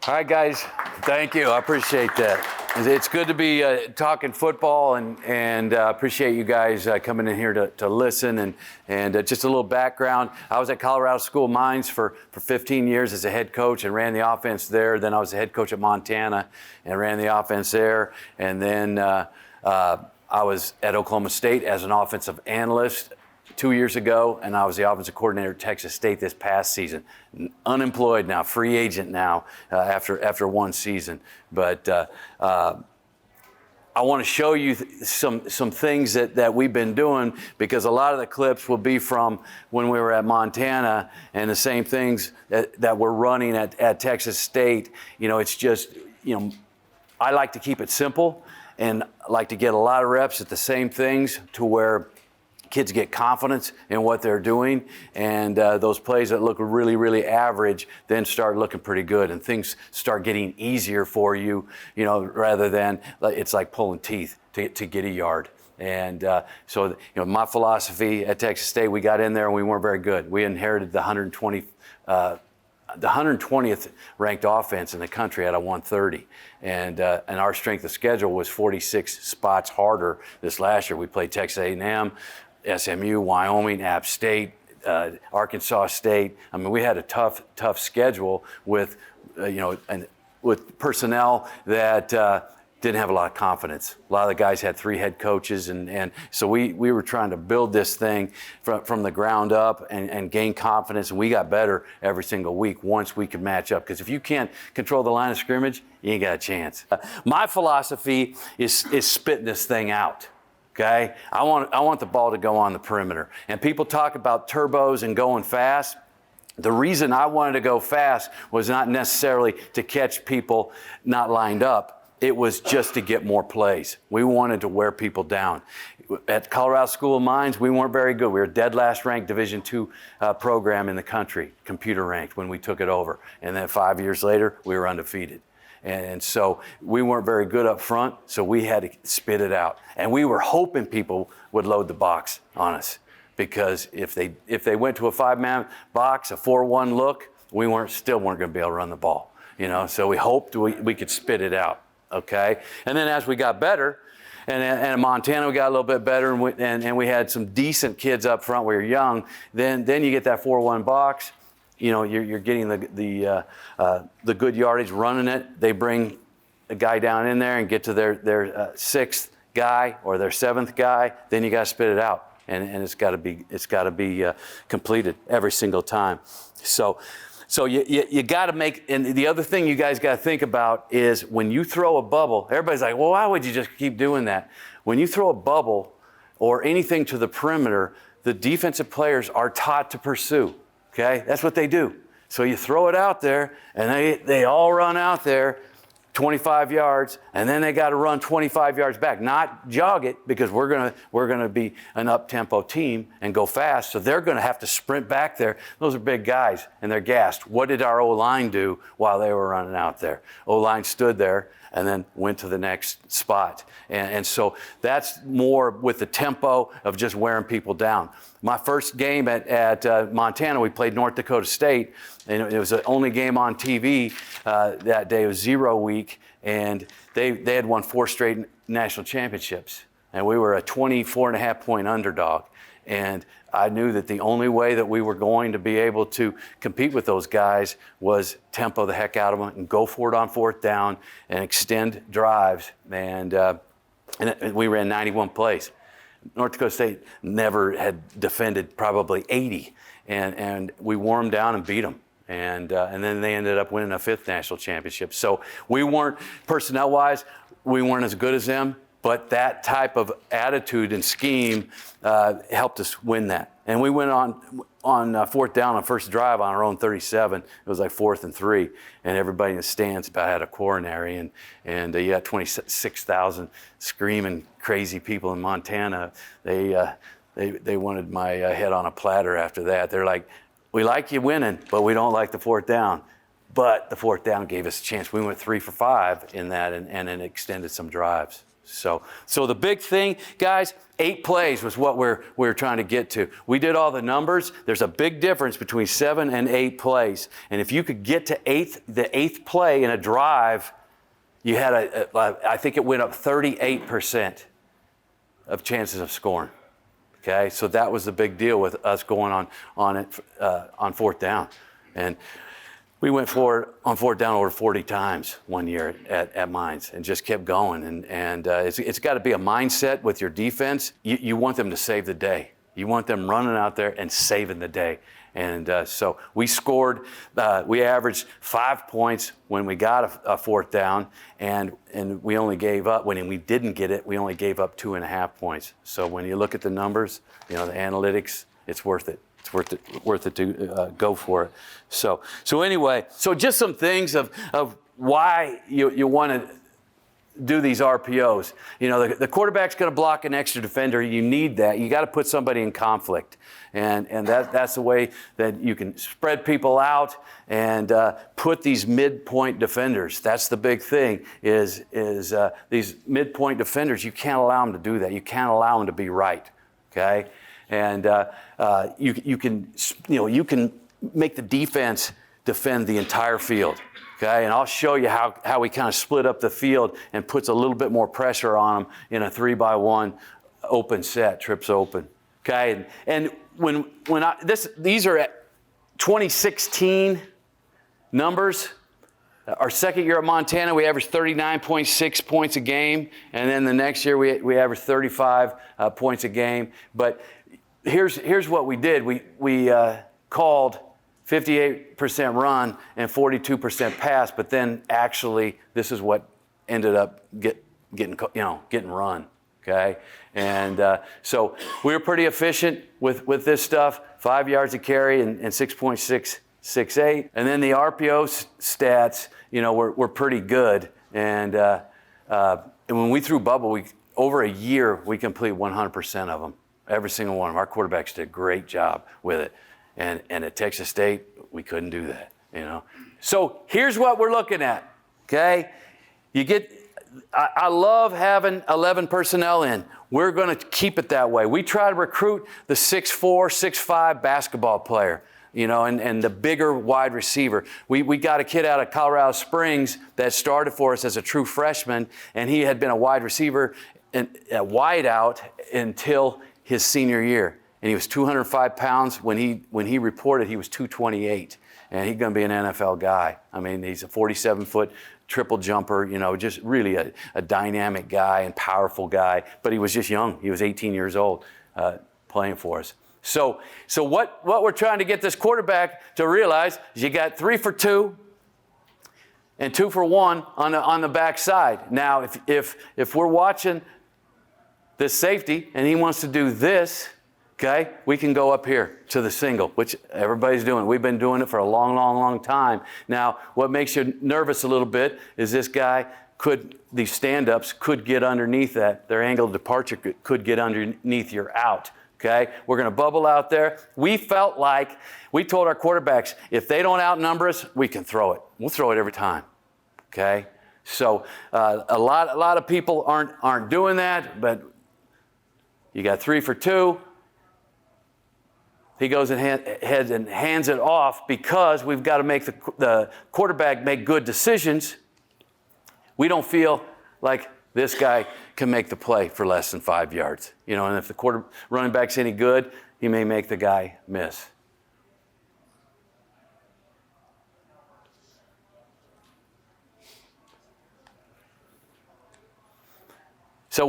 All right, guys. Thank you. I appreciate that. It's good to be talking football, and appreciate you guys coming in here to listen. And just a little background. I was at Colorado School of Mines for 15 years as a head coach and ran the offense there. Then I was a head coach at Montana and ran the offense there. And then I was at Oklahoma State as an offensive analyst 2 years ago, and I was the offensive coordinator at Texas State this past season. Unemployed now, free agent now after one season. But I want to show you some things that we've been doing, because a lot of the clips will be from when we were at Montana, and the same things that we're running at Texas State. You know, it's just, I like to keep it simple and like to get a lot of reps at the same things to where kids get confidence in what they're doing, and those plays that look really, really average then start looking pretty good, and things start getting easier for you, rather than it's like pulling teeth to get a yard. And so my philosophy at Texas State, we got in there and we weren't very good. We inherited the 120th ranked offense in the country at a 130, and our strength of schedule was 46 spots harder this last year. We played Texas A&M, SMU, Wyoming, App State, Arkansas State. I mean, we had a tough schedule with, with personnel that didn't have a lot of confidence. A lot of the guys had 3 head coaches, and so we were trying to build this thing from the ground up and gain confidence, and we got better every single week once we could match up. Because if you can't control the line of scrimmage, you ain't got a chance. My philosophy is spitting this thing out. Okay, I want the ball to go on the perimeter. And people talk about turbos and going fast. The reason I wanted to go fast was not necessarily to catch people not lined up. It was just to get more plays. We wanted to wear people down. At Colorado School of Mines, we weren't very good. We were dead last ranked Division II program in the country, computer ranked, when we took it over. And then 5 years later, we were undefeated. And so we weren't very good up front, so we had to spit it out. And we were hoping people would load the box on us, because if they went to a 5-man box, a 4-1 look, we still weren't going to be able to run the ball. So we hoped we could spit it out. Okay, and then as we got better, and in Montana we got a little bit better, and we had some decent kids up front. We were young. Then you get that 4-1 box. You're getting the good yardage running it. They bring a guy down in there and get to their 6th guy or their 7th guy. Then you got to spit it out, and it's got to be completed every single time. So you got to make. And the other thing you guys got to think about is when you throw a bubble. Everybody's like, well, why would you just keep doing that? When you throw a bubble or anything to the perimeter, the defensive players are taught to pursue. Okay, that's what they do. So you throw it out there, and they all run out there 25 yards, and then they got to run 25 yards back, not jog it, because we're gonna be an up-tempo team and go fast. So they're gonna have to sprint back there. Those are big guys, and they're gassed. What did our O-line do while they were running out there? O-line stood there and then went to the next spot. And so that's more with the tempo of just wearing people down. My first game at Montana, we played North Dakota State, and it was the only game on TV that day. It was 0 week, and they had won 4 straight national championships, and we were a 24.5-point underdog. And I knew that the only way that we were going to be able to compete with those guys was tempo the heck out of them and go for it on 4th down and extend drives. And we ran 91 plays. North Dakota State never had defended probably 80, and we wore them down and beat them. And then they ended up winning a 5th national championship. So we weren't, personnel-wise, we weren't as good as them. But that type of attitude and scheme helped us win that. And we went on 4th down on first drive on our own 37. It was like 4th and 3, and everybody in the stands about had a coronary. And you got 26,000 screaming crazy people in Montana. They wanted my head on a platter after that. They're like, we like you winning, but we don't like the 4th down. But the 4th down gave us a chance. We went 3 for 5 in that, and it extended some drives. So the big thing, guys, 8 plays was what we're trying to get to. We did all the numbers. There's a big difference between 7 and 8 plays. And if you could get to the eighth play in a drive, you had I think it went up 38% of chances of scoring. Okay, so that was the big deal with us going on 4th down. And we went for it on 4th down over 40 times one year at Mines and just kept going. And it's got to be a mindset with your defense. You want them to save the day. You want them running out there and saving the day. And so we scored, we averaged 5 points when we got a 4th down, and we only gave up, when we didn't get it, we only gave up 2.5 points. So when you look at the numbers, the analytics, it's worth it. It's worth it to go for it. So anyway, so just some things of why you want to do these RPOs. The quarterback's going to block an extra defender. You need that. You got to put somebody in conflict, and that's the way that you can spread people out and put these midpoint defenders. That's the big thing. Is these midpoint defenders? You can't allow them to do that. You can't allow them to be right. Okay. And you can make the defense defend the entire field, okay? And I'll show you how we kind of split up the field and puts a little bit more pressure on them in a 3-by-1 open set, trips open, okay? And these are at 2016 numbers. Our second year at Montana, we averaged 39.6 points a game, and then the next year we averaged 35 points a game. But here's what we did. We called 58% run and 42% pass, but then actually this is what ended up getting run. Okay, and so we were pretty efficient with this stuff. 5 yards a carry and 6.668, and then the RPO stats, were pretty good. And when we threw bubble, over a year we complete 100% of them. Every single one of them. Our quarterbacks did a great job with it. And at Texas State, we couldn't do that, So here's what we're looking at, okay? I love having 11 personnel in. We're going to keep it that way. We try to recruit the 6'4", 6'5" basketball player, and the bigger wide receiver. We got a kid out of Colorado Springs that started for us as a true freshman, and he had been a wide receiver and a wide out until his senior year, and he was 205 pounds. When he reported, he was 228, and he's going to be an NFL guy. I mean, he's a 47-foot triple jumper, just really a dynamic guy and powerful guy. But he was just young. He was 18 years old playing for us. So what we're trying to get this quarterback to realize is you got 3 for 2 and 2 for 1 on the backside. Now, if we're watching this safety and he wants to do this, okay, we can go up here to the single, which everybody's doing. We've been doing it for a long, long, long time. Now, what makes you nervous a little bit is this guy these stand-ups could get underneath that. Their angle of departure could get underneath your out, okay? We're going to bubble out there. We told our quarterbacks, if they don't outnumber us, we can throw it. We'll throw it every time, okay? So a lot of people aren't doing that, but you got 3 for 2. He goes ahead and hands it off because we've got to make the quarterback make good decisions. We don't feel like this guy can make the play for less than 5 yards. And if the running back's any good, he may make the guy miss. So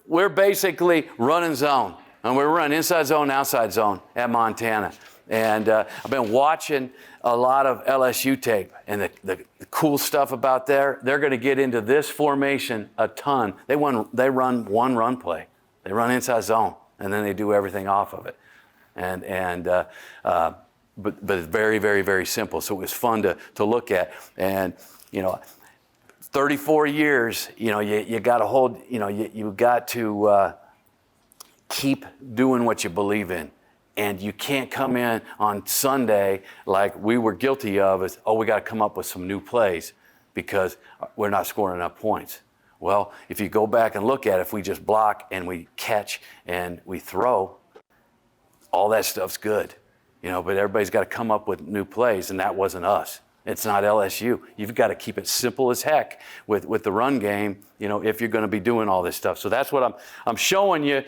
we're basically running zone. And we're running inside zone, outside zone at Montana. And I've been watching a lot of LSU tape. And the cool stuff about they're going to get into this formation a ton. They run one run play. They run inside zone, and then they do everything off of it. But it's very, very, very simple. So it was fun to look at. And, 34 years, you got to hold, you got to keep doing what you believe in. And you can't come in on Sunday like we were guilty of we got to come up with some new plays because we're not scoring enough points. Well, if you go back and look at it, if we just block and we catch and we throw, all that stuff's good. But everybody's got to come up with new plays, and that wasn't us. It's not LSU. You've got to keep it simple as heck with the run game, if you're going to be doing all this stuff. So that's what I'm showing you.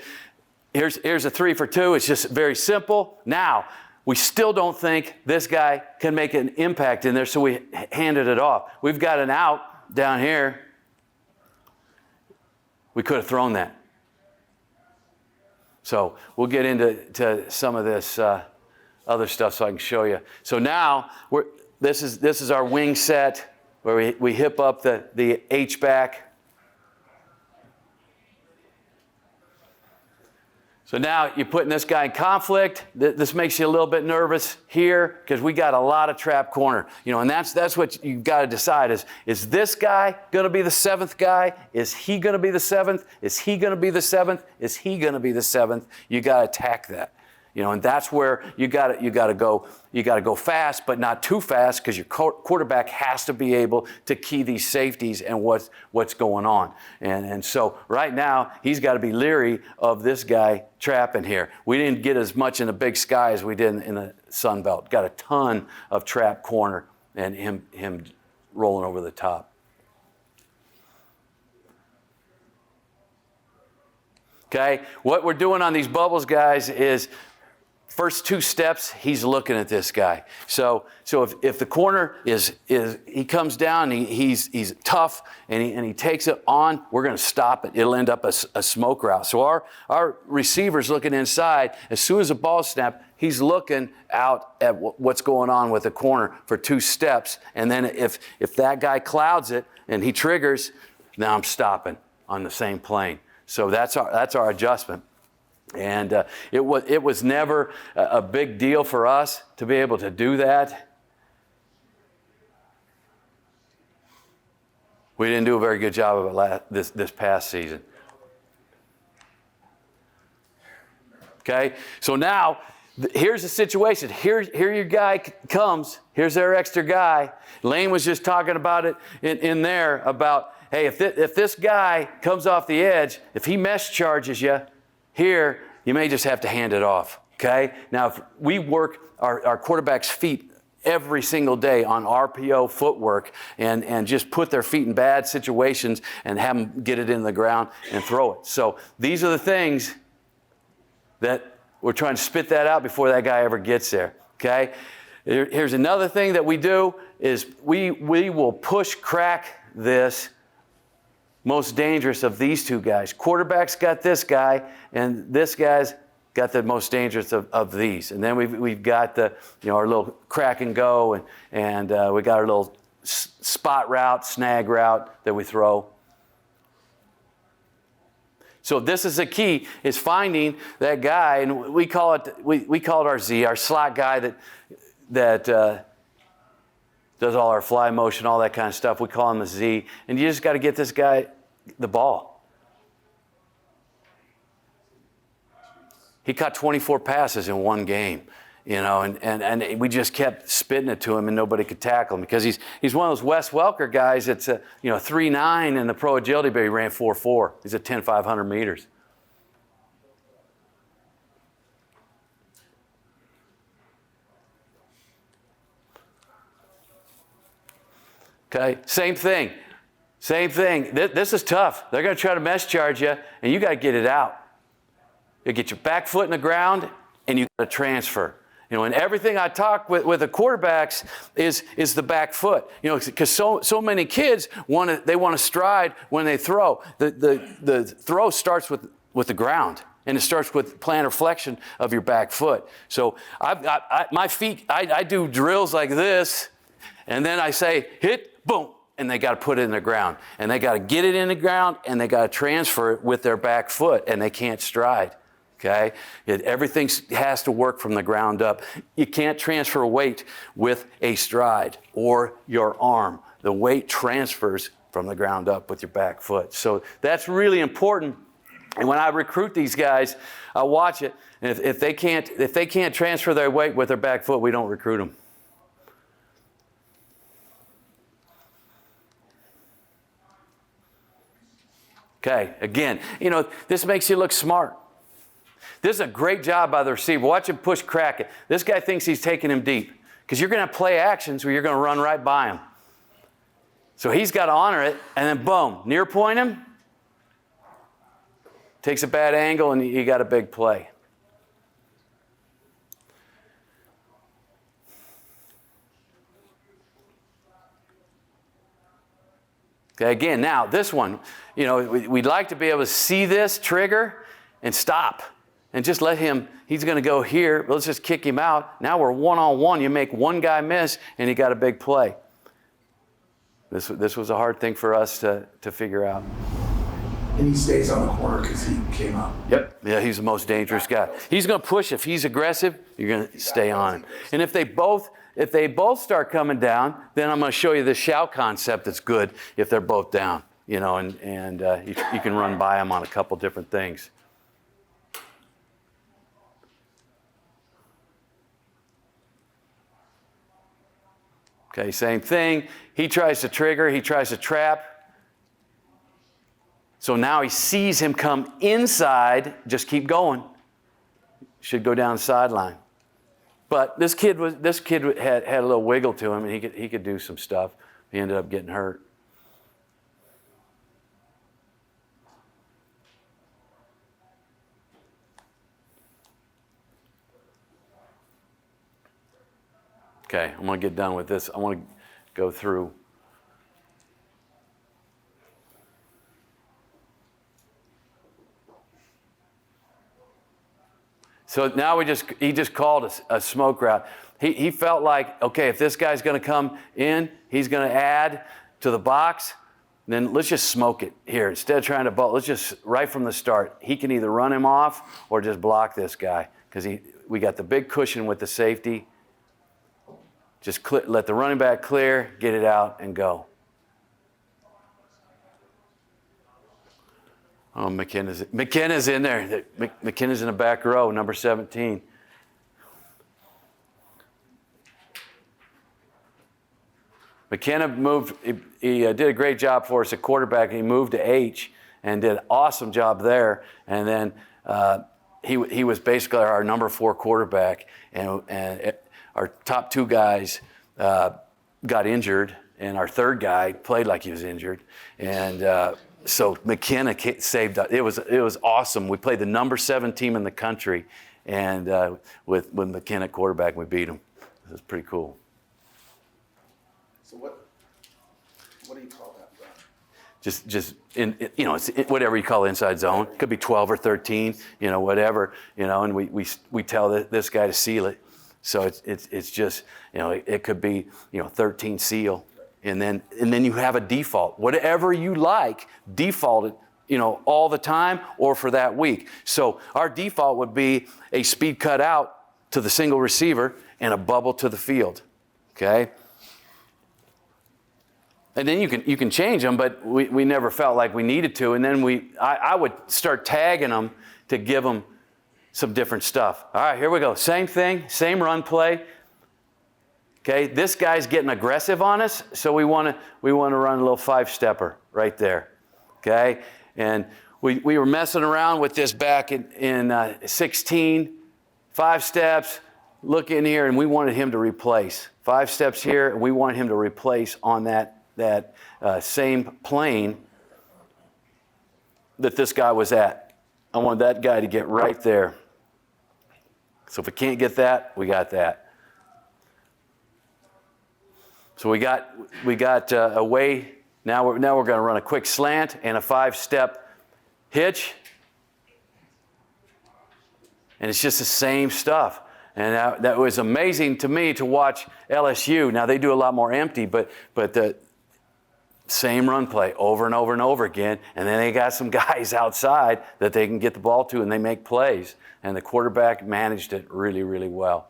Here's a 3 for 2. It's just very simple. Now, we still don't think this guy can make an impact in there, so we handed it off. We've got an out down here. We could have thrown that. So we'll get into some of this other stuff so I can show you. So now this is our wing set where we hip up the H-back. So now you're putting this guy in conflict. This makes you a little bit nervous here because we got a lot of trap corner. And that's what you've got to decide is this guy going to be the 7th guy? Is he going to be the 7th? Is he going to be the 7th? Is he going to be the 7th? You got to attack that. And that's where you got to go fast, but not too fast, because your quarterback has to be able to key these safeties and what's going on. And so right now he's got to be leery of this guy trapping here. We didn't get as much in the Big Sky as we did in the Sun Belt. Got a ton of trap corner and him rolling over the top. Okay, what we're doing on these bubbles, guys, is first 2 steps, he's looking at this guy. So if the corner is he comes down, he's tough, and he takes it on, we're going to stop it. It'll end up a smoke route. So our receiver's looking inside. As soon as the ball snapped, he's looking out at what's going on with the corner for 2 steps. And then if that guy clouds it and he triggers, now I'm stopping on the same plane. So that's our adjustment. And it was never a big deal for us to be able to do that. We didn't do a very good job of it this past season. Okay, so now here's the situation. Here your guy comes. Here's their extra guy. Lane was just talking about it in there about, hey, if this guy comes off the edge, if he mesh charges you, here, you may just have to hand it off, okay? Now, if we work our quarterback's feet every single day on RPO footwork and just put their feet in bad situations and have them get it in the ground and throw it. So these are the things that we're trying to spit that out before that guy ever gets there, okay? Here's another thing that we do is we will push crack this most dangerous of these 2 guys. Quarterback's got this guy, and this guy's got the most dangerous of these. And then we've got our little crack and go, and we got our little spot route, snag route that we throw. So this is the key, is finding that guy, and we call it our Z, our slot guy that does all our fly motion, all that kind of stuff. We call him a Z, and you just got to get this guy the ball. He caught 24 passes in one game, and we just kept spitting it to him, and nobody could tackle him because he's one of those Wes Welker guys that's 3.9 in the pro agility, but he ran 4.4. He's at 10,500 meters. Okay, same thing. This is tough. They're going to try to mesh charge you, and you got to get it out. You get your back foot in the ground, and you got to transfer. And everything I talk with the quarterbacks is the back foot. Because so many kids want to stride when they throw. The throw starts with the ground, and it starts with plantar flexion of your back foot. So my feet, I do drills like this, and then I say hit, boom. And they got to put it in the ground. And they got to get it in the ground, and they got to transfer it with their back foot, and they can't stride, okay? Everything has to work from the ground up. You can't transfer weight with a stride or your arm. The weight transfers from the ground up with your back foot. So that's really important. And when I recruit these guys, I watch it. And if they can't transfer their weight with their back foot, we don't recruit them. Okay, again, this makes you look smart. This is a great job by the receiver. Watch him push crack it. This guy thinks he's taking him deep because you're going to have play actions where you're going to run right by him. So he's got to honor it, and then boom, near point him, takes a bad angle, and you got a big play. Okay, again, now this one, we'd like to be able to see this trigger and stop and just let him, he's going to go here. Let's just kick him out. Now we're one-on-one. You make one guy miss, and you got a big play. This was a hard thing for us to figure out. And he stays on the corner because he came up. Yep. Yeah, he's the most dangerous guy. He's going to push. If he's aggressive, you're going to stay on him. And if they both start coming down, then I'm going to show you the shout concept that's good if they're both down, and you can run by them on a couple different things. Okay, same thing. He tries to trigger. He tries to trap. So now he sees him come inside. Just keep going. Should go down the sideline. But this kid had a little wiggle to him, and he could do some stuff. He ended up getting hurt. Okay, I'm going to get done with this. I want to go through. So now he just called a smoke route. He felt like, okay, if this guy's going to come in, he's going to add to the box, then let's just smoke it here. Instead of trying to ball, let's just, right from the start, he can either run him off or just block this guy because we got the big cushion with the safety. Just let the running back clear, get it out, and go. Oh, McKenna's in there. McKenna's in the back row, number 17. McKenna moved. He did a great job for us at quarterback. He moved to H and did an awesome job there. And then he was basically our number 4 quarterback. And our top 2 guys got injured, and our 3rd guy played like he was injured. And so McKenna saved us. It was awesome. We played the number 7 team in the country, and with McKenna quarterback, we beat them. It was pretty cool. So what do you call that run? Just it's whatever you call inside zone. Could be 12 or 13, whatever, and we tell this guy to seal it. So it's just, it could be, 13 seal. And then you have a default. Whatever you like, default it, all the time or for that week. So our default would be a speed cut out to the single receiver and a bubble to the field. Okay? And then you can change them, but we never felt like we needed to. And then I would start tagging them to give them some different stuff. All right, here we go. Same thing, same run play. Okay, this guy's getting aggressive on us, so we want to run a little 5-stepper right there. Okay, and we were messing around with this back in 16, 5 steps. Look in here, and we wanted him to replace 5 steps here, and we wanted him to replace on that same plane that this guy was at. I wanted that guy to get right there. So if we can't get that, we got that. So we got a way. Now we're going to run a quick slant and a 5-step hitch, and it's just the same stuff. And that was amazing to me to watch LSU. Now they do a lot more empty, but the same run play over and over and over again. And then they got some guys outside that they can get the ball to, and they make plays. And the quarterback managed it really, really well.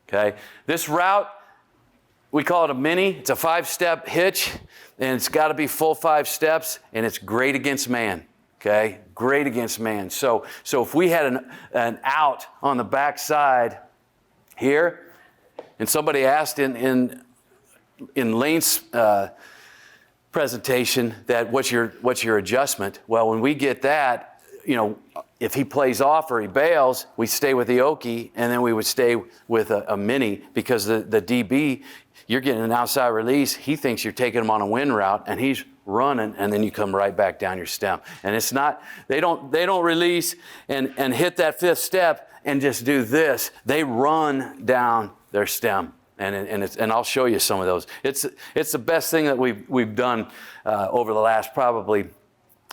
Okay, this route, we call it a mini. It's a 5-step hitch, and it's got to be full 5 steps, and it's great against man. Okay, great against man. So if we had an out on the backside here, and somebody asked in Lane's presentation that what's your adjustment? Well, when we get that, if he plays off or he bails, we stay with the Okie, and then we would stay with a mini, because the DB, you're getting an outside release. He thinks you're taking him on a win route, and he's running, and then you come right back down your stem. And it's not, they don't release and hit that fifth step and just do this. They run down their stem. And I'll show you some of those. It's the best thing that we've done over the last probably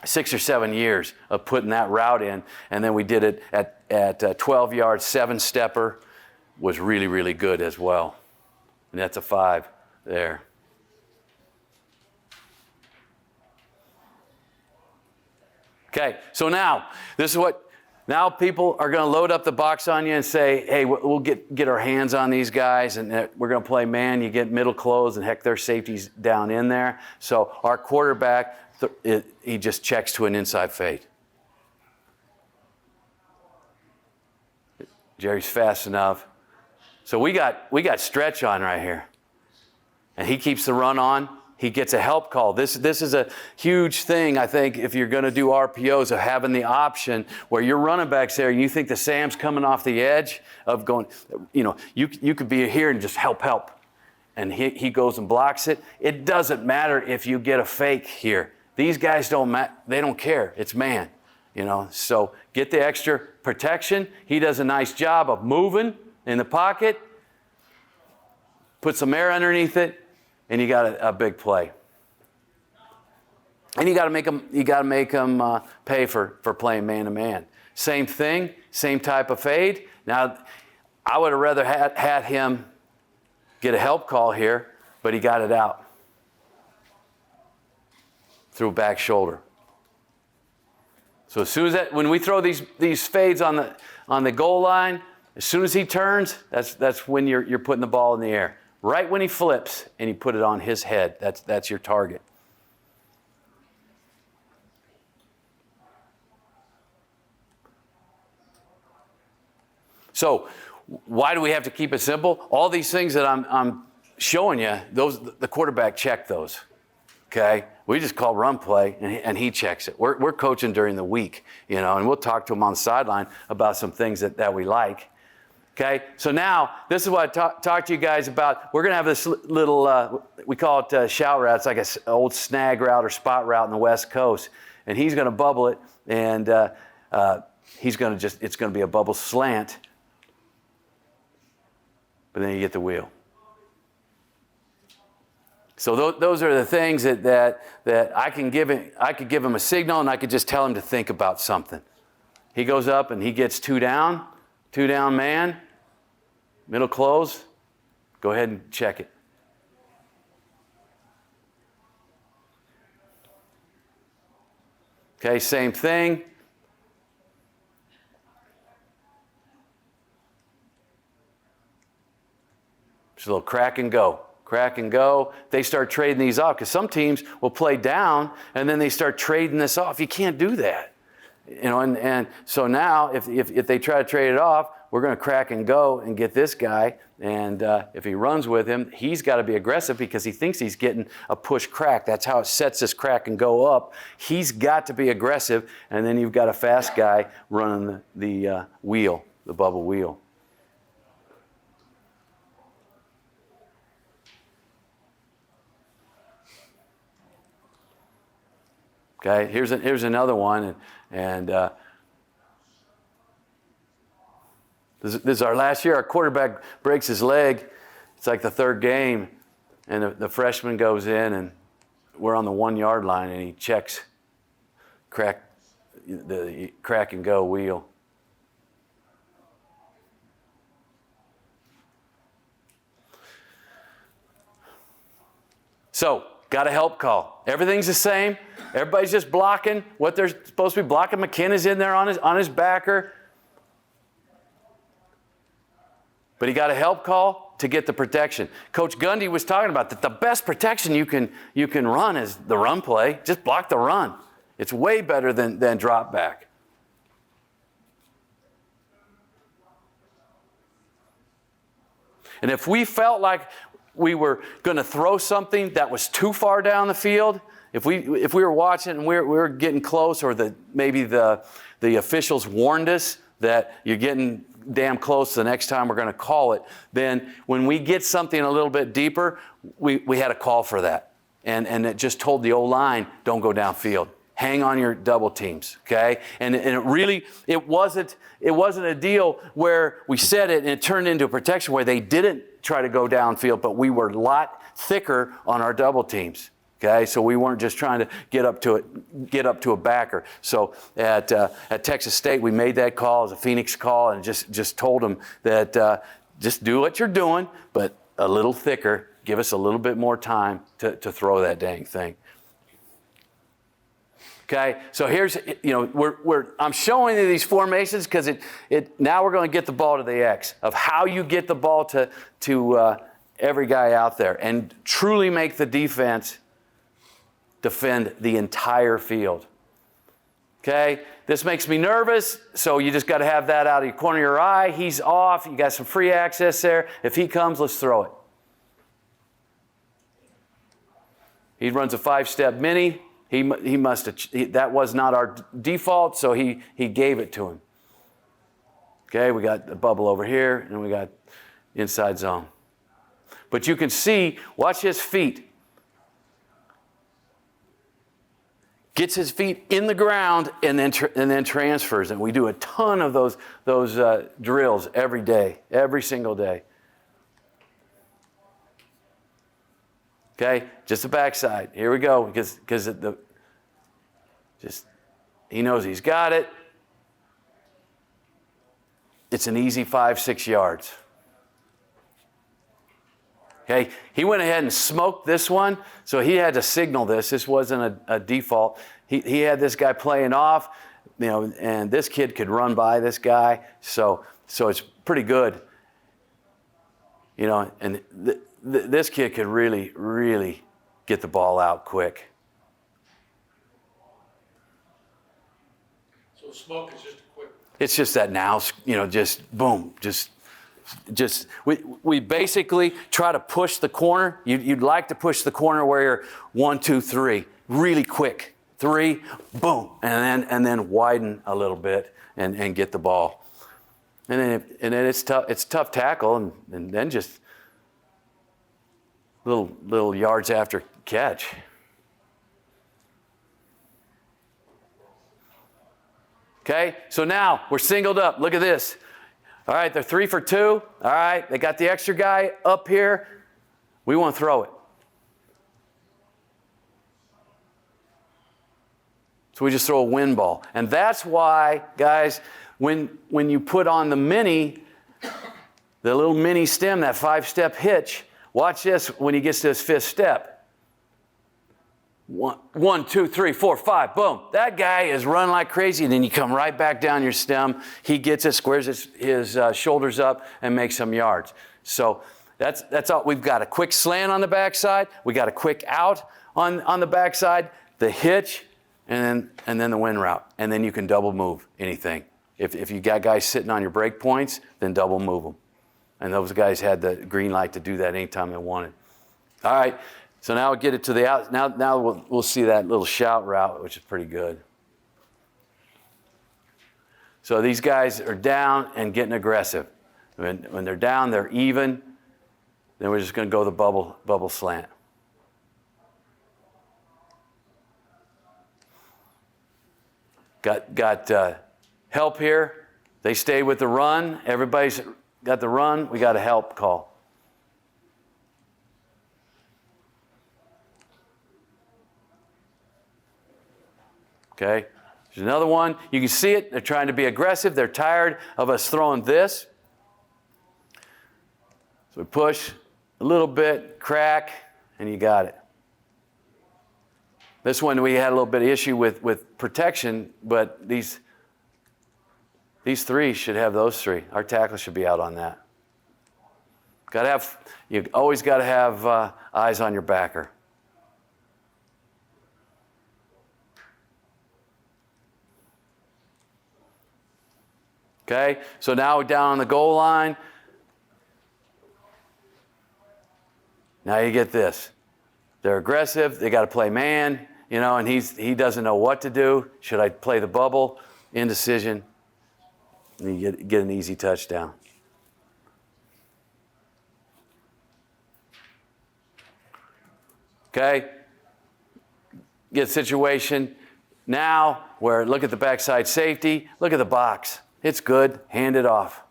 6 or 7 years of putting that route in. And then we did it at 12 yards, 7-stepper was really, really good as well. And that's a 5 there. Okay, so now now people are going to load up the box on you and say, hey, we'll get our hands on these guys, and we're going to play man. You get middle close, and heck, their safety's down in there. So our quarterback, he just checks to an inside fade. Jerry's fast enough. So we got stretch on right here. And he keeps the run on. He gets a help call. This is a huge thing, I think, if you're going to do RPOs, of having the option where your running back's there and you think the Sam's coming off the edge of going, you could be here and just help. And he goes and blocks it. It doesn't matter if you get a fake here. These guys they don't care. It's man, So get the extra protection. He does a nice job of moving in the pocket, put some air underneath it, and you got a big play. And you got to make them pay for playing man to man. Same thing, same type of fade. Now, I would have rather had him get a help call here, but he got it out through back shoulder. So as soon as when we throw these fades on the goal line, as soon as he turns, that's when you're putting the ball in the air. Right when he flips and you put it on his head, that's your target. So why do we have to keep it simple? All these things that I'm showing you, the quarterback checked those. Okay? We just call run play, and he checks it. We're coaching during the week, and we'll talk to him on the sideline about some things that we like. Okay, so now this is what I talked to you guys about. We're going to have this little, we call it shout route. It's like an old snag route or spot route in the West Coast. And he's going to bubble it, and it's going to be a bubble slant. But then you get the wheel. So those are the things that I can give him. I could give him a signal, and I could just tell him to think about something. He goes up, and he gets 2 down. 2 down man, middle close, go ahead and check it. Okay, same thing. Just a little crack and go. Crack and go. They start trading these off, because some teams will play down and then they start trading this off. You can't do that. And so now if they try to trade it off, we're going to crack and go and get this guy. And if he runs with him, he's got to be aggressive, because he thinks he's getting a push crack. That's how it sets this crack and go up. He's got to be aggressive. And then you've got a fast guy running the wheel, the bubble wheel. Okay, here's another one, and this is our last year. Our quarterback breaks his leg. It's like the 3rd game, and the freshman goes in, and we're on the 1-yard line, and he checks the crack and go wheel. So, got a help call. Everything's the same. Everybody's just blocking what they're supposed to be blocking. McKenna's in there on his backer. But he got a help call to get the protection. Coach Gundy was talking about that the best protection you can run is the run play. Just block the run. It's way better than drop back. And if we felt like we were going to throw something that was too far down the field, if we were watching and we were getting close, or maybe the officials warned us that you're getting damn close, the next time we're going to call it, then when we get something a little bit deeper, we had a call for that. And it just told the O-line, don't go downfield. Hang on your double teams, okay? And it wasn't a deal where we said it and it turned into a protection where they didn't try to go downfield, but we were a lot thicker on our double teams. Okay, so we weren't just trying to get up to a backer. So at Texas State, we made that call as a Phoenix call, and just told them that just do what you're doing, but a little thicker. Give us a little bit more time to throw that dang thing. Okay, so here's, I'm showing you these formations because now we're going to get the ball to the X, of how you get the ball to every guy out there and truly make the defense defend the entire field. Okay, this makes me nervous, so you just got to have that out of the corner of your eye. He's off, you got some free access there. If he comes, let's throw it. He runs a 5-step mini. He must have, that was not our default, so he gave it to him. Okay, we got the bubble over here, and we got inside zone. But you can see, watch his feet. Gets his feet in the ground and then transfers. And we do a ton of those drills every day, every single day. Okay, just the backside. Here we go, because he knows he's got it. It's an easy 5-6 yards. Okay, he went ahead and smoked this one, so he had to signal this. This wasn't a default. He had this guy playing off, and this kid could run by this guy, so it's pretty good. And this kid could really, really get the ball out quick. So smoke is just a quick. It's just that now, just boom, just we basically try to push the corner. You'd like to push the corner where you're 1, 2, 3, really quick. 3, boom, and then widen a little bit and get the ball. And then it's tough. It's tough tackle, and then just little yards after catch. Okay, so now we're singled up. Look at this. All right, they're 3 for 2. All right, they got the extra guy up here. We want to throw it. So we just throw a wind ball. And that's why, guys, when you put on the mini, the little mini stem, that 5-step hitch, watch this when he gets to his 5th step. 1, 2, 3, 4, 5, boom. That guy is running like crazy, and then you come right back down your stem. He gets it, squares his shoulders up, and makes some yards. So that's all. We've got a quick slant on the backside. We got a quick out on the backside, the hitch, and then the wind route. And then you can double move anything. If you got guys sitting on your break points, then double move them. And those guys had the green light to do that anytime they wanted. All right. So now we'll get it to the out. Now we'll see that little shout route, which is pretty good. So these guys are down and getting aggressive. When they're down, they're even. Then we're just going to go the bubble slant. Got help here. They stay with the run. Everybody's got the run. We got a help call. Okay, there's another one. You can see it. They're trying to be aggressive. They're tired of us throwing this. So we push a little bit, crack, and you got it. This one we had a little bit of issue with protection, but these 3 should have those 3. Our tackle should be out on that. You always got to have eyes on your backer. Okay, so now we're down on the goal line. Now you get this. They're aggressive. They got to play man, and he doesn't know what to do. Should I play the bubble? Indecision. And you get an easy touchdown. Okay? Get a situation now where look at the backside safety, look at the box. It's good. Hand it off.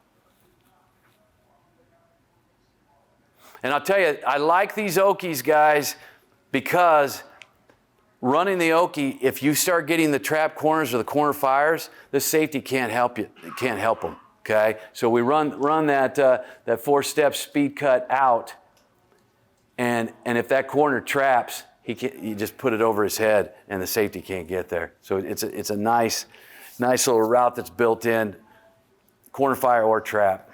And I'll tell you, I like these Okies, guys, because running the Okie, if you start getting the trap corners or the corner fires, the safety can't help you. It can't help them. Okay? So we run that four-step speed cut out, and if that corner traps, you just put it over his head, and the safety can't get there. So it's a nice little route that's built in, corner fire or trap.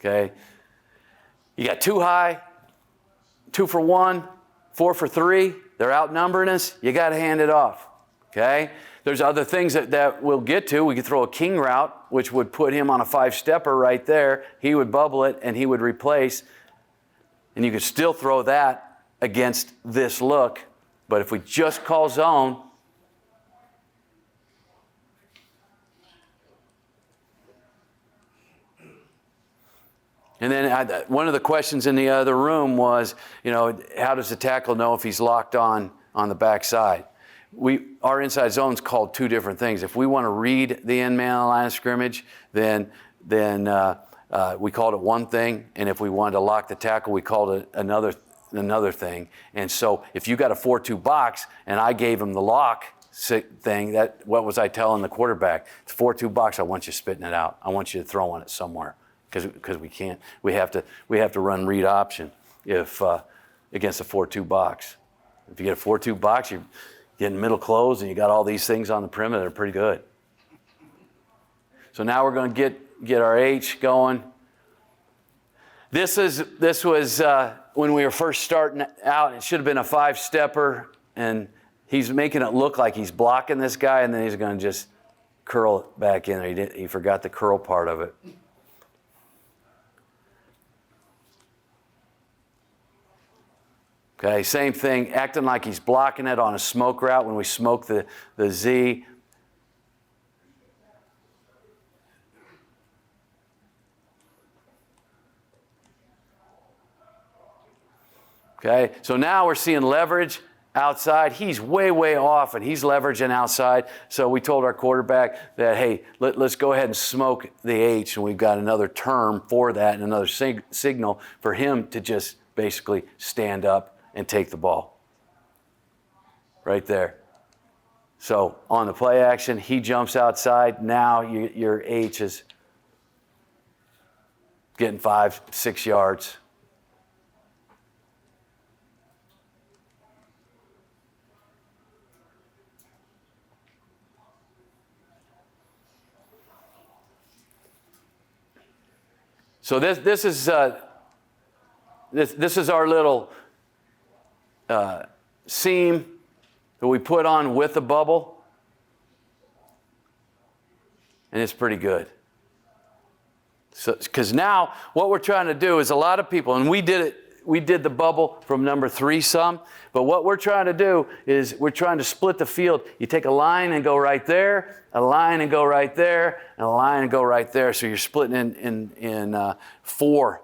Okay, you got 2 high, 2 for 1, 4 for 3. They're outnumbering us. You got to hand it off. Okay, there's other things that we'll get to. We could throw a king route, which would put him on a 5-stepper right there. He would bubble it and he would replace, and you could still throw that against this look. But if we just call zone, and then one of the questions in the other room was, how does the tackle know if he's locked on the backside? Our inside zone's called 2 different things. If we want to read the end man on the line of scrimmage, then we called it one thing, and if we wanted to lock the tackle, we called it another thing. And so if you got a 4-2 box and I gave him the lock thing, what was I telling the quarterback? It's 4-2 box. I want you spitting it out. I want you to throw on it somewhere. Because we can't, we have to run read option if against a 4-2 box. If you get a 4-2 box, you're getting middle close, and you got all these things on the perimeter that are pretty good. So now we're going to get our H going. This was when we were first starting out. It should have been a 5-stepper, and he's making it look like he's blocking this guy, and then he's going to just curl it back in there. He forgot the curl part of it. Okay, same thing, acting like he's blocking it on a smoke route when we smoke the Z. Okay, so now we're seeing leverage outside. He's way off, and he's leveraging outside. So we told our quarterback that, hey, let's go ahead and smoke the H, and we've got another term for that and another signal for him to just basically stand up and take the ball. Right there. So on the play action, he jumps outside. Now your H is getting 5-6 yards. So this is our little seam that we put on with the bubble, and it's pretty good. So, because now what we're trying to do is a lot of people, and we did the bubble from number 3 some, but what we're trying to do is we're trying to split the field. You take a line and go right there, a line and go right there, and a line and go right there. So you're splitting in 4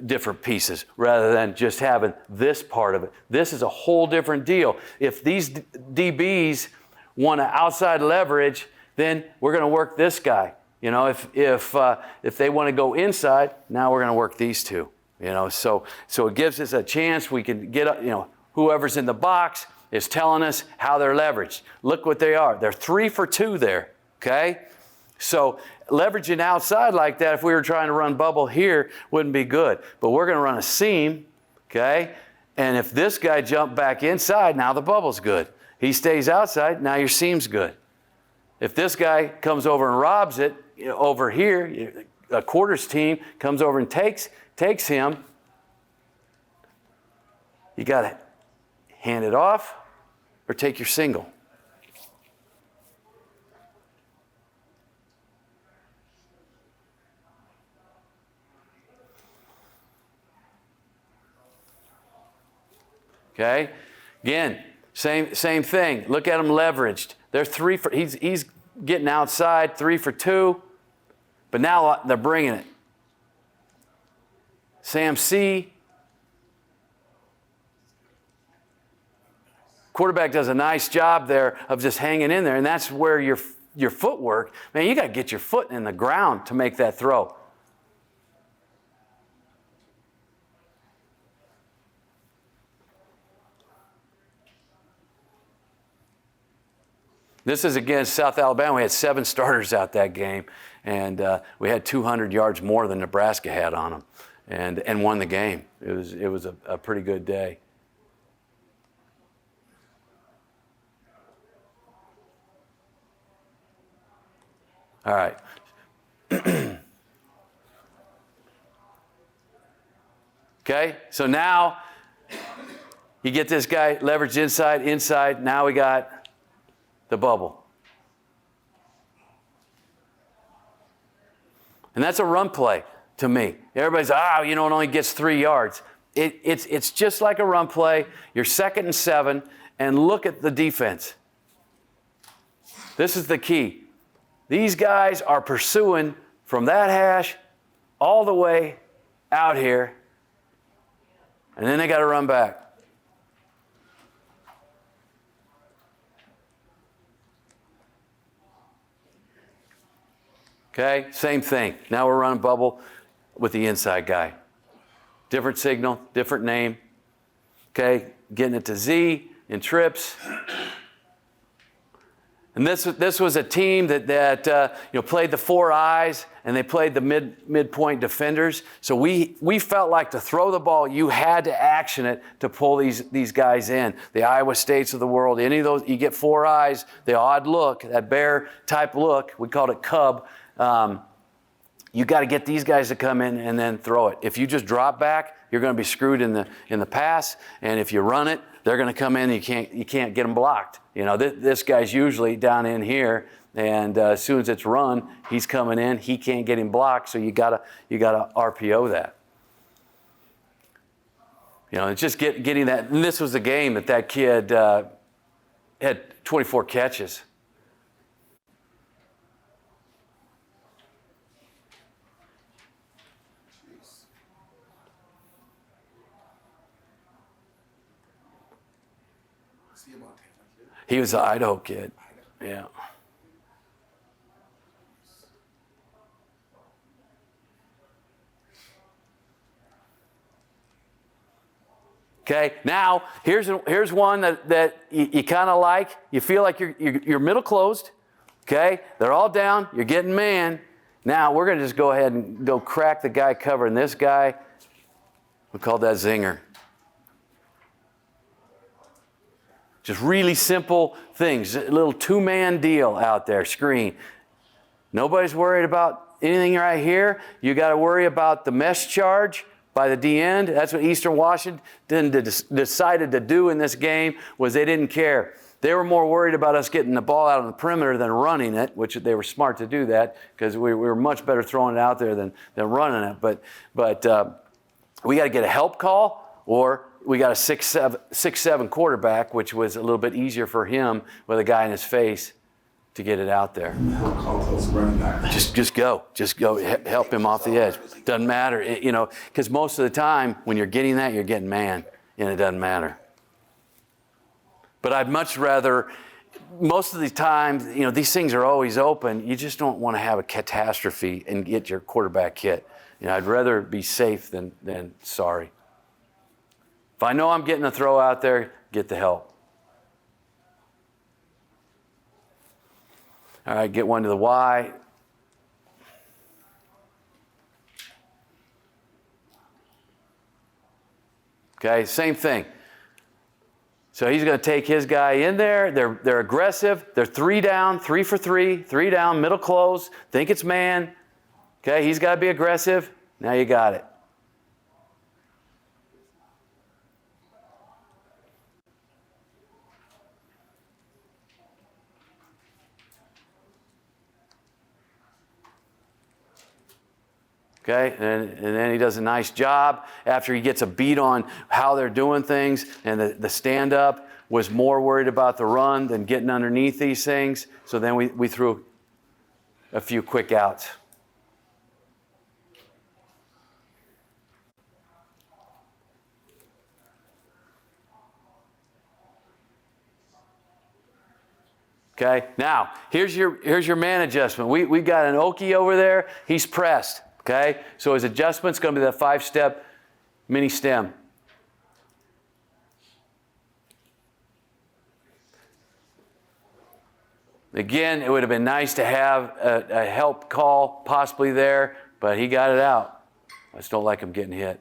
different pieces rather than just having this part of it. This is a whole different deal. If these DBs want to outside leverage, then we're going to work this guy. If they want to go inside, now we're going to work these 2. So it gives us a chance. We can get, whoever's in the box is telling us how they're leveraged. Look what they are. They're 3 for 2 there. Okay. So leveraging outside like that, if we were trying to run bubble here, wouldn't be good. But we're going to run a seam, okay? And if this guy jumped back inside, now the bubble's good. He stays outside, now your seam's good. If this guy comes over and robs it, over here, a quarters team comes over and takes him, you got to hand it off, or take your single. Okay? Again, same thing. Look at them leveraged. They're he's getting outside, 3 for 2, but now they're bringing it. Sam C. Quarterback does a nice job there of just hanging in there, and that's where your footwork, man, you got to get your foot in the ground to make that throw. This is against South Alabama. We had 7 starters out that game, and we had 200 yards more than Nebraska had on them, and won the game. It was a pretty good day. All right. Okay, so now you get this guy leveraged inside. Now we got the bubble. And that's a run play to me. Everybody's, it only gets 3 yards. It's just like a run play. You're 2nd and 7, and look at the defense. This is the key. These guys are pursuing from that hash all the way out here, and then they got to run back. Okay, same thing. Now we're running bubble with the inside guy. Different signal, different name. Okay, getting it to Z in trips. And this was a team that played the 4 eyes, and they played the midpoint defenders. So we felt like to throw the ball, you had to action it to pull these guys in. The Iowa States of the world, any of those, you get 4 eyes, the odd look, that bear type look, we called it cub. You got to get these guys to come in and then throw it. If you just drop back, you're going to be screwed in the pass, and if you run it, they're going to come in and you can't get them blocked. This guy's usually down in here, and as soon as it's run, he's coming in. He can't get him blocked, so you gotta RPO that. It's just getting that. And this was the game that kid had 24 catches. He was an Idaho kid. Yeah. Okay, now here's one that you kind of like. You feel like you're middle closed. Okay, they're all down. You're getting man. Now we're going to just go ahead and go crack the guy covering this guy. We call that zinger. Just really simple things. A little 2-man deal out there, screen. Nobody's worried about anything right here. You got to worry about the mesh charge by the D end. That's what Eastern Washington decided to do in this game, was they didn't care. They were more worried about us getting the ball out on the perimeter than running it, which they were smart to do that, because we were much better throwing it out there than running it. But we got to get a help call, or we got a 6'7" quarterback, which was a little bit easier for him with a guy in his face to get it out there. Just go. Help him off the edge. Doesn't matter, because most of the time when you're getting that, you're getting man, and it doesn't matter. But I'd much rather, most of the times, these things are always open. You just don't want to have a catastrophe and get your quarterback hit. I'd rather be safe than sorry. If I know I'm getting a throw out there, get the help. All right, get one to the Y. Okay, same thing. So he's going to take his guy in there. They're aggressive. They're 3 down, 3 for 3, 3 down, middle close. Think it's man. Okay, he's got to be aggressive. Now you got it. Okay, and then he does a nice job after he gets a beat on how they're doing things, and the stand-up was more worried about the run than getting underneath these things. So then we threw a few quick outs. Okay, now here's your man adjustment. We got an Okie over there. He's pressed. Okay, so his adjustment's going to be that 5-step mini stem. Again, it would have been nice to have a help call possibly there, but he got it out. I just don't like him getting hit.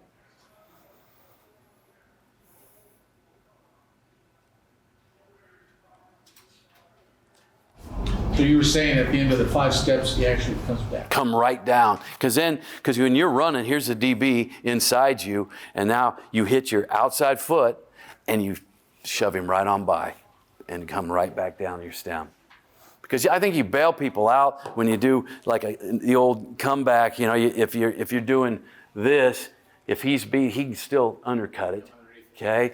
So you were saying at the end of the 5 steps, he actually comes back. Come right down. Because when you're running, here's the DB inside you, and now you hit your outside foot, and you shove him right on by and come right back down your stem. Because I think you bail people out when you do like the old comeback. You know, if you're doing this, if he's beat, he can still undercut it. Okay,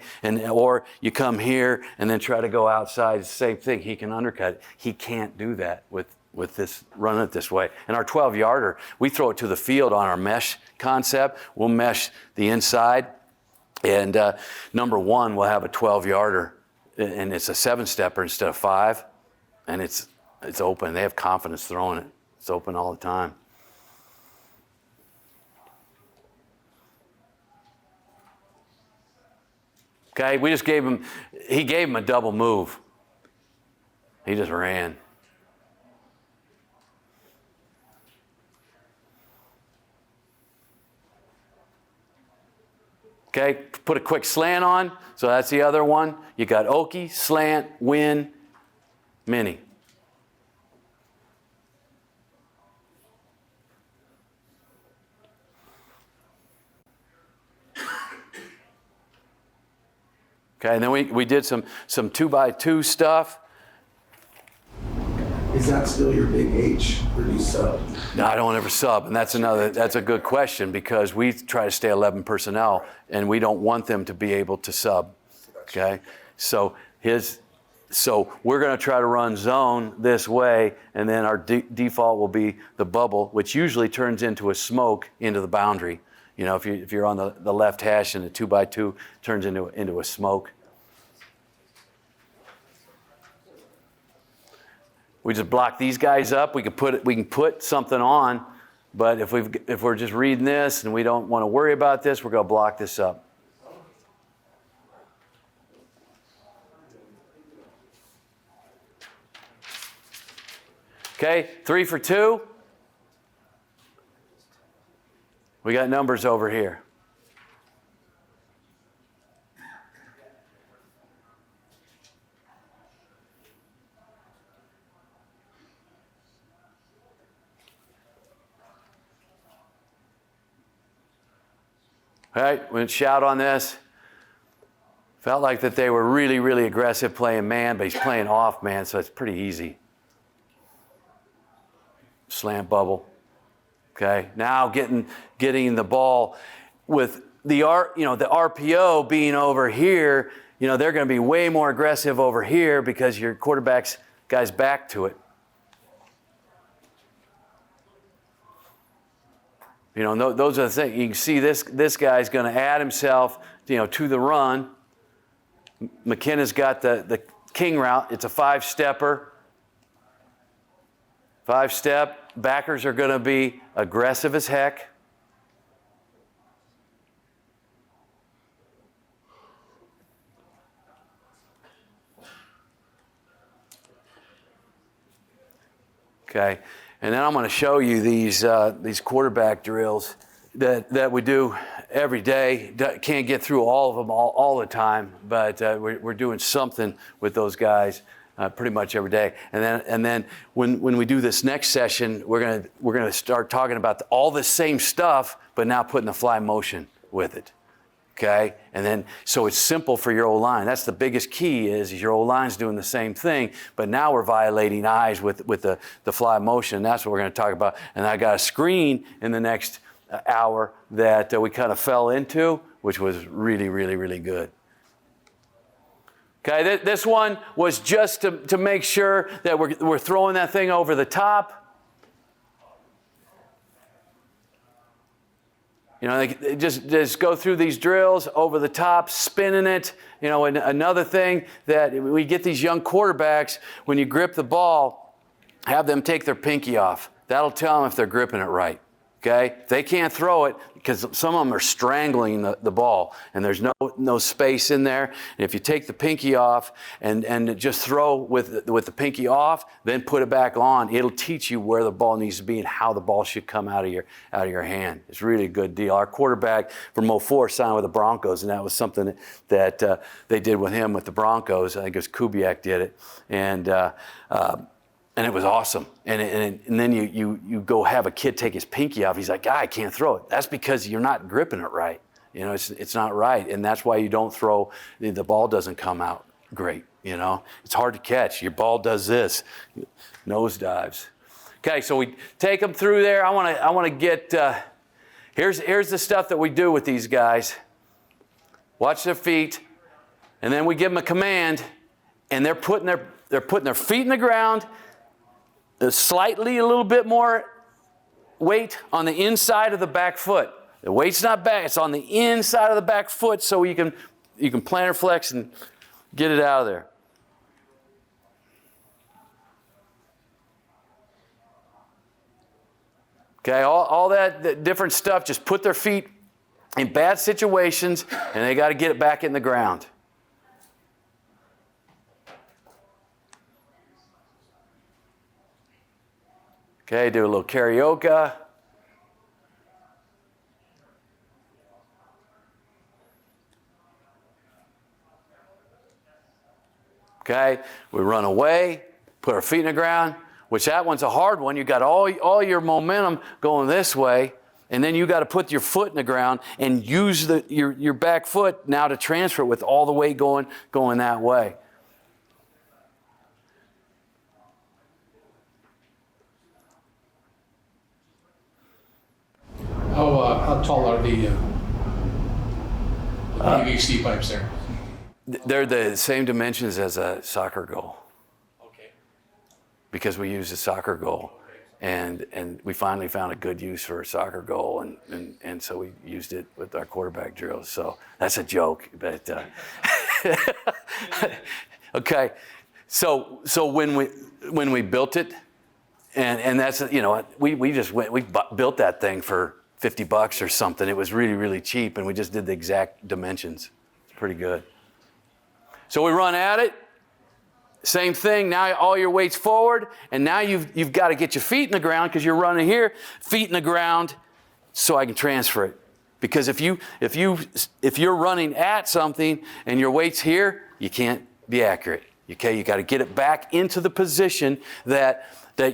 or you come here and then try to go outside. Same thing. He can undercut it. He can't do that with this running it this way. And our 12-yarder, we throw it to the field on our mesh concept. We'll mesh the inside, and number one, we'll have a 12-yarder, and it's a 7-stepper instead of 5, and it's open. They have confidence throwing it. It's open all the time. Okay, he gave him a double move. He just ran. Okay, put a quick slant on. So that's the other one. You got Okie, slant, win, mini. Okay, and then we did some 2x2 stuff. Is that still your big H, or do you sub? No, I don't ever sub, and that's a good question, because we try to stay 11 personnel, and we don't want them to be able to sub. Okay, so we're going to try to run zone this way, and then our default will be the bubble, which usually turns into a smoke into the boundary. You know, if you're on the left hash and the 2x2 turns into a smoke. We just block these guys up. We can put something on, but if we're just reading this and we don't want to worry about this, we're going to block this up. Okay, 3 for 2. We got numbers over here. All right, we went shout on this. Felt like that they were really, really aggressive playing man, but he's playing off man, so it's pretty easy. Slant bubble. Okay, now getting the ball with the RPO being over here. You know, they're going to be way more aggressive over here because your quarterback's guy's back to it. You know, those are the things. You can see this guy's going to add himself, to the run. McKenna's got the king route. It's a 5-stepper. 5-step. Backers are going to be aggressive as heck. Okay, and then I'm going to show you these quarterback drills that we do every day. Can't get through all of them all the time, but we're doing something with those guys pretty much every day. And then when we do this next session, we're gonna start talking about all the same stuff, but now putting the fly motion with it. Okay, and then so it's simple for your O-line. That's the biggest key is your O-line's doing the same thing, but now we're violating eyes with the fly motion. That's what we're going to talk about. And I got a screen in the next hour that we kind of fell into, which was really, really, really good. Okay, this one was just to make sure that we're throwing that thing over the top. You know, they just go through these drills over the top, spinning it. You know, and another thing that we get these young quarterbacks, when you grip the ball, have them take their pinky off. That'll tell them if they're gripping it right. Okay? They can't throw it because some of them are strangling the ball and there's no space in there. And if you take the pinky off and just throw with the pinky off, then put it back on, it'll teach you where the ball needs to be and how the ball should come out of your hand. It's really a good deal. Our quarterback from 04 signed with the Broncos, and that was something that they did with him with the Broncos. I think it was Kubiak did it. And it was awesome. And then you go have a kid take his pinky off. He's like, I can't throw it. That's because you're not gripping it right. You know, it's not right. And that's why you don't throw, the ball doesn't come out great. You know, it's hard to catch. Your ball does this, nose dives. Okay, so we take them through there. I want to get, here's the stuff that we do with these guys. Watch their feet. And then we give them a command, and they're putting their feet in the ground. Slightly a little bit more weight on the inside of the back foot. The weight's not back, it's on the inside of the back foot, so you can plantar flex and get it out of there. Okay, all that different stuff, just put their feet in bad situations and they got to get it back in the ground. Okay, do a little karaoke. Okay, we run away, put our feet in the ground, which that one's a hard one. You got all your momentum going this way, and then you got to put your foot in the ground and use your back foot now to transfer it with all the weight going that way. How tall are the PVC pipes there? They're the same dimensions as a soccer goal. Okay. Because we use a soccer goal. And we finally found a good use for a soccer goal, and so we used it with our quarterback drills. So that's a joke, but okay. So when we built it, and that's, you know, we built that thing for $50 or something. It was really, really cheap, and we just did the exact dimensions. It's pretty good. So we run at it. Same thing. Now all your weight's forward, and now you've got to get your feet in the ground because you're running here, feet in the ground, so I can transfer it. Because if you're running at something and your weight's here, you can't be accurate. Okay, you got to get it back into the position that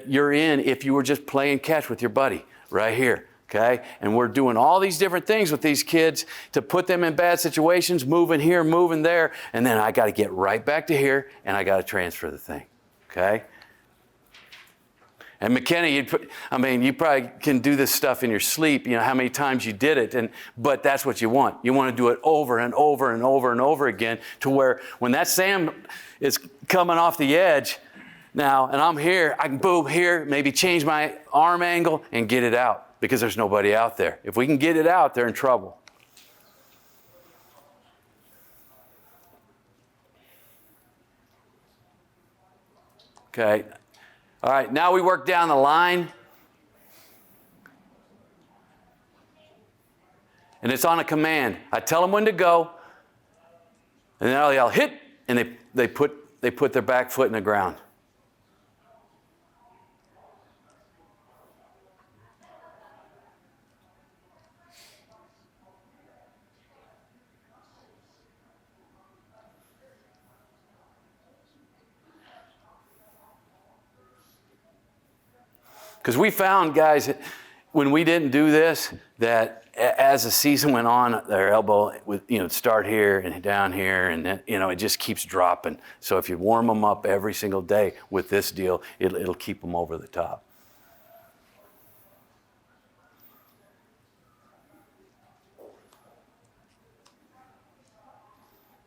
you're in if you were just playing catch with your buddy right here. Okay, and we're doing all these different things with these kids to put them in bad situations, moving here, moving there, and then I got to get right back to here, and I got to transfer the thing. Okay. And McKenna, you probably can do this stuff in your sleep. You know how many times you did it, but that's what you want. You want to do it over and over and over and over again, to where when that sand is coming off the edge now, and I'm here, I can boom here, maybe change my arm angle and get it out. Because there's nobody out there. If we can get it out, they're in trouble. Okay. All right, now we work down the line. And it's on a command. I tell them when to go, and then I'll yell, hit, and they put their back foot in the ground. Because we found, guys, when we didn't do this, that as the season went on, their elbow would, start here and down here, and then, it just keeps dropping. So if you warm them up every single day with this deal, it'll keep them over the top.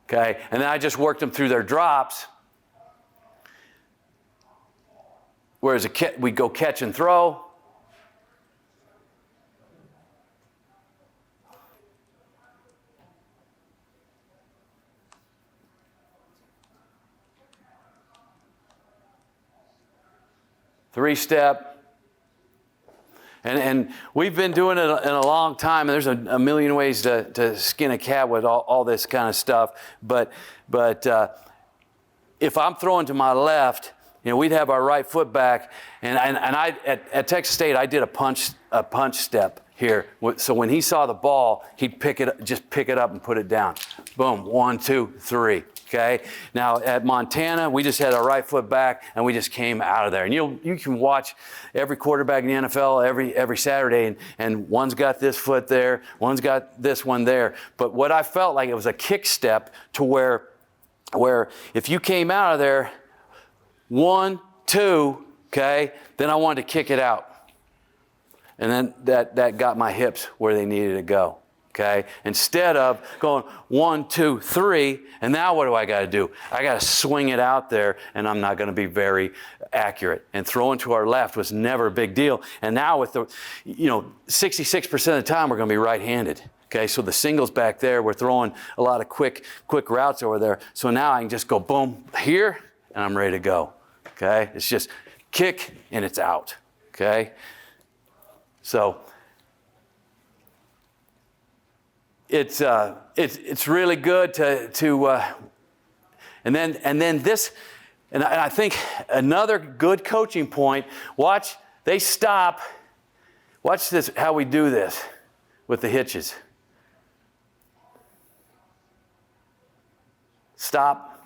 Okay, and then I just worked them through their drops. Whereas we go catch and throw. Three-step. And we've been doing it in a long time, and there's a million ways to skin a cat with all this kind of stuff. But if I'm throwing to my left, we'd have our right foot back, and I at Texas State I did a punch step here. So when he saw the ball, he'd pick it up and put it down. Boom, 1, 2, 3. Okay. Now at Montana, we just had our right foot back and we just came out of there. And you can watch every quarterback in the NFL every Saturday, and one's got this foot there, one's got this one there. But what I felt like, it was a kick step to where if you came out of there, 1, 2, okay, then I wanted to kick it out. And then that got my hips where they needed to go. Okay, instead of going 1, 2, 3, and now what do I got to do? I got to swing it out there, and I'm not going to be very accurate. And throwing to our left was never a big deal. And now with the, 66% of the time we're going to be right-handed. Okay, so the singles back there, we're throwing a lot of quick routes over there. So now I can just go boom here, and I'm ready to go. Okay, it's just kick and it's out. Okay, so. It's really good to and then this, and I think another good coaching point. Watch, they stop. Watch this, how we do this with the hitches. Stop.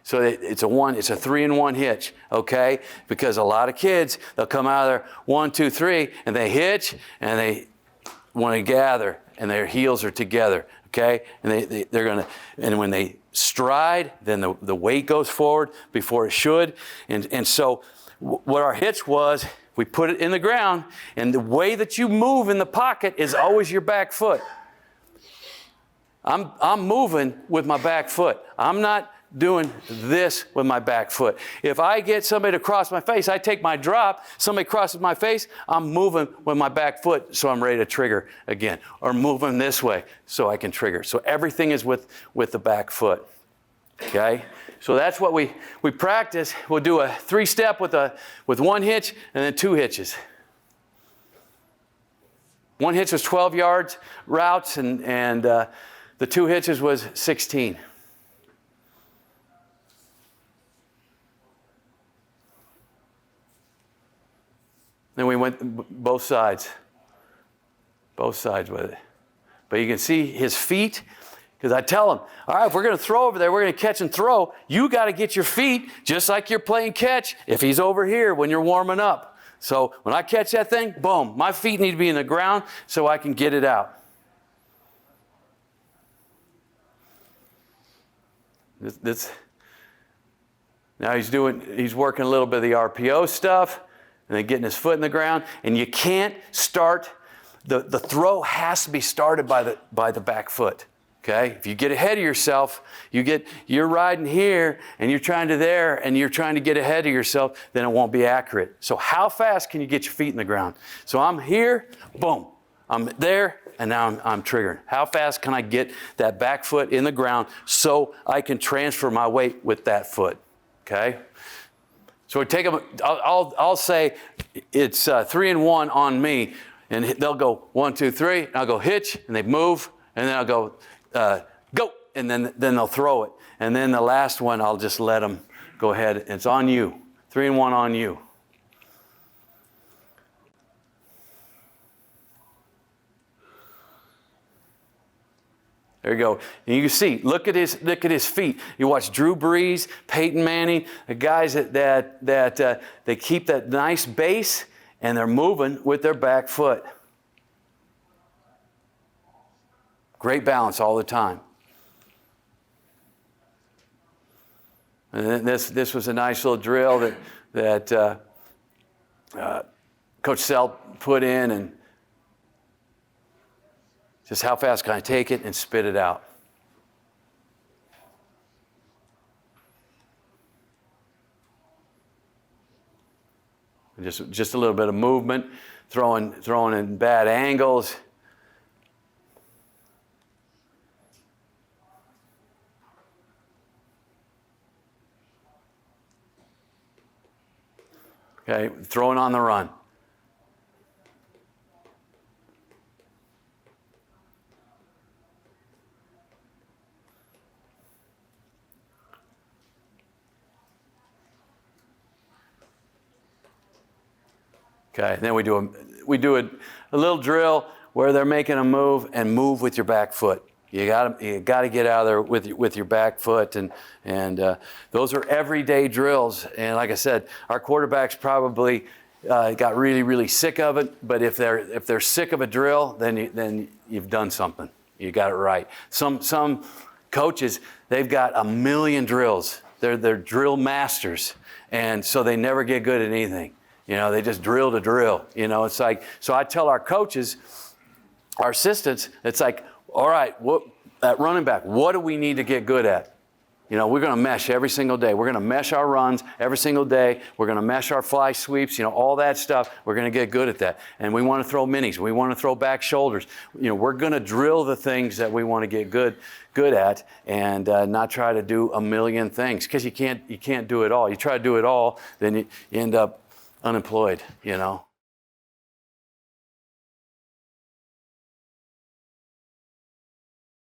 So it's a 3-in-1 hitch, okay? Because a lot of kids, they'll come out of there 1, 2, 3, and they hitch and they want to gather. And their heels are together, okay? And they're gonna, and when they stride, then the weight goes forward before it should. And so what our hitch was, we put it in the ground, and the way that you move in the pocket is always your back foot. I'm moving with my back foot. I'm not doing this with my back foot. If I get somebody to cross my face, I take my drop, somebody crosses my face, I'm moving with my back foot so I'm ready to trigger again. Or moving this way so I can trigger. So everything is with the back foot. Okay? So that's what we practice. We'll do a 3-step with 1 hitch and then 2 hitches. 1 hitch was 12 yards routes, and the 2 hitches was 16. Then we went both sides with it. But you can see his feet, because I tell him, all right, if we're going to throw over there, we're going to catch and throw. You got to get your feet just like you're playing catch if he's over here when you're warming up. So when I catch that thing, boom, my feet need to be in the ground so I can get it out. Now he's working a little bit of the RPO stuff. And then getting his foot in the ground, and you can't start, the throw has to be started by the back foot, okay? If you get ahead of yourself, you're riding here, and you're trying to get ahead of yourself, then it won't be accurate. So how fast can you get your feet in the ground? So I'm here, boom, I'm there, and now I'm triggering. How fast can I get that back foot in the ground so I can transfer my weight with that foot, okay? So we take them. I'll say it's 3-in-1 on me, and they'll go 1, 2, 3. And I'll go hitch, and they move, and then I'll go go, and then they'll throw it, and then the last one I'll just let them go ahead. It's on you. 3-in-1 on you. There you go. And you can see, look at his feet. You watch Drew Brees, Peyton Manning, the guys that they keep that nice base and they're moving with their back foot. Great balance all the time. And then this was a nice little drill that Coach Sell put in, and just how fast can I take it and spit it out? Just a little bit of movement, throwing in bad angles. Okay, throwing on the run. Okay, then we do a little drill where they're making a move and move with your back foot. You got to get out of there with your back foot, and those are everyday drills. And like I said, our quarterbacks probably got really sick of it. But if they're sick of a drill, then you've done something. You got it right. Some coaches, they've got a million drills. They're drill masters, and so they never get good at anything. You know, they just drill to drill. You know, it's like, so I tell our coaches, our assistants, it's like, all right, at running back, what do we need to get good at? You know, we're going to mesh every single day. We're going to mesh our runs every single day. We're going to mesh our fly sweeps, you know, all that stuff. We're going to get good at that. And we want to throw minis. We want to throw back shoulders. You know, we're going to drill the things that we want to get good at, and not try to do a million things, because you can't do it all. You try to do it all, then you end up unemployed, you know.